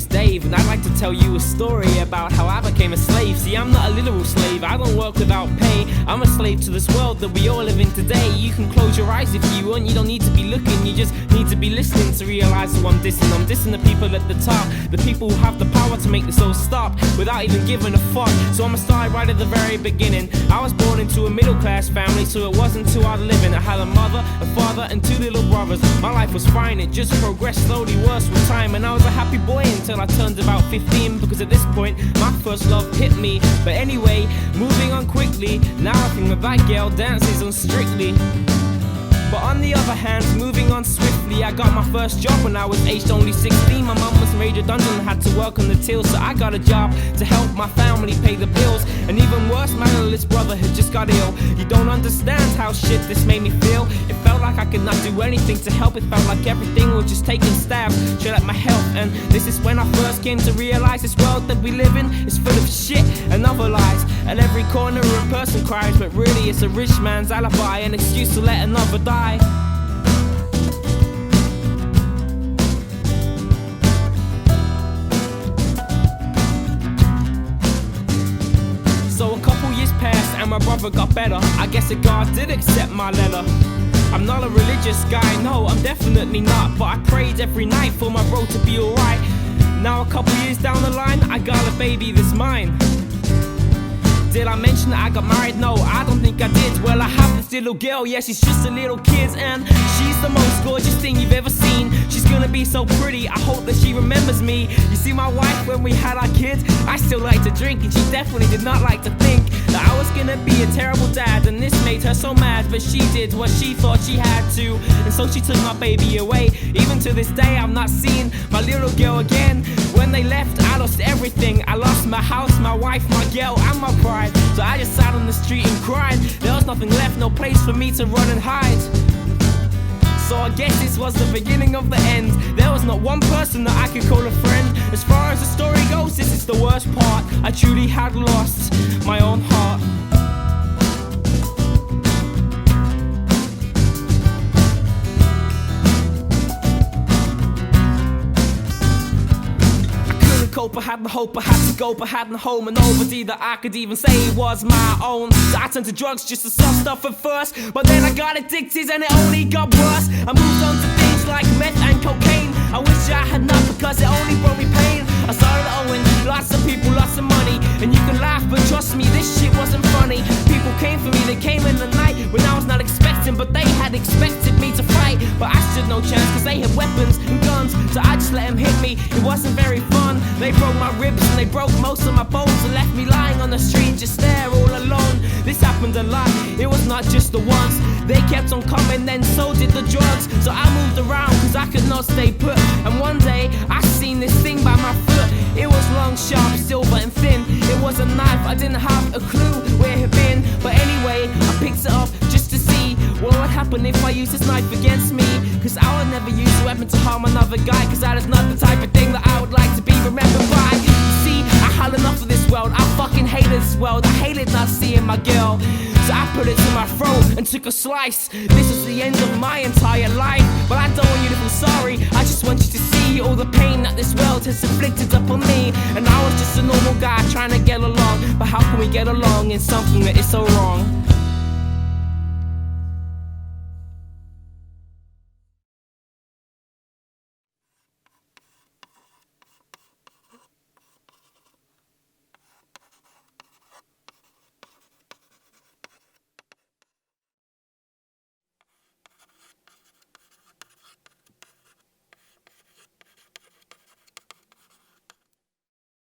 Dave, and I'd like to tell you a story about how I became a slave. See, I'm not a literal slave, I don't work without pay. I'm a slave to this world that we all live in today. You can close your eyes if you want, you don't need to be looking, you just need to be listening to realize who I'm dissing. I'm dissing the people at the top, the people who have the power to make this all stop without even giving a fuck. So I'ma start right at the very beginning. I was born into a middle class family, so it wasn't too hard living. I had a mother, a father, and 2 little brothers. My life was fine, it just progressed slowly worse with time. And I was a happy boy until I turned about 15, because at this point my first love hit me. But anyway, moving on quickly, now I think that girl dances on Strictly. But on the other hand, moving on swiftly, I got my first job when I was aged only 16. My mum was made redundant and had to work on the till, so I got a job to help my family pay the bills. And even worse, my littlest brother had just got ill. You don't understand how shit this made me feel. It felt like I could not do anything to help. It felt like everything was just taking stabs straight at my health. And this is when I first came to realize this world that we live in is full of shit and other lies. At every corner a person cries, but really it's a rich man's alibi, an excuse to let another die. So a couple years passed and my brother got better. I guess that God did accept my letter. I'm not a religious guy, no, I'm definitely not, but I prayed every night for my bro to be alright. Now a couple years down the line, I got a baby that's mine. Did I mention that I got married? No, I don't think I did. Well, I have this little girl, yeah, she's just a little kid, and she's the most gorgeous thing you've ever seen. She's gonna be so pretty, I hope that she remembers me. You see, my wife, when we had our kids, I still liked to drink, and she definitely did not like to think that I was gonna be a terrible dad, and this made her so mad. But she did what she thought she had to, and so she took my baby away. Even to this day, I've not seen my little girl again. When they left, I lost everything. I lost my house, my wife, my girl, and my pride. So I just sat on the street and cried. There was nothing left, no place for me to run and hide. So I guess this was the beginning of the end. There was not one person that I could call a friend. As far as the story goes, this is the worst part. I truly had lost my own heart. I had the hope, I had to go, but had no home, and nobody that I could even say was my own. So I turned to drugs just to stop stuff at first, but then I got addicted and it only got worse. I moved on to things like meth and cocaine. I wish I had not, because it only brought me pain. I started owing lots of people, lots of money, and you can laugh, but trust me, this shit wasn't funny. People came for me, they came in the night when I was not expecting, but they had expected me to fight. But I stood no chance, cause they had weapons and guns, so I just let them hit me. It wasn't very fun. They broke my ribs and they broke most of my bones and left me lying on the street just there all alone. This happened a lot, it was not just the once. They kept on coming, then so did the drugs. So I moved around cause I could not stay put. And one day I seen this thing by my foot. It was long, sharp, silver and thin. It was a knife, I didn't have a clue where it had been. But anyway, I picked it up just to see what would happen if I used this knife against me. Cause I would never use a weapon to harm another guy, cause that is not the type of thing that I would like to be remembered by. You see, I had enough of this world, I fucking hated this world. I hated not seeing my girl, so I put it to my throat and took a slice. This is the end of my entire life, but I don't want you to feel sorry. I just want you to see all the pain that this world has inflicted upon me. And I was just a normal guy trying to get along, but how can we get along in something that is so wrong?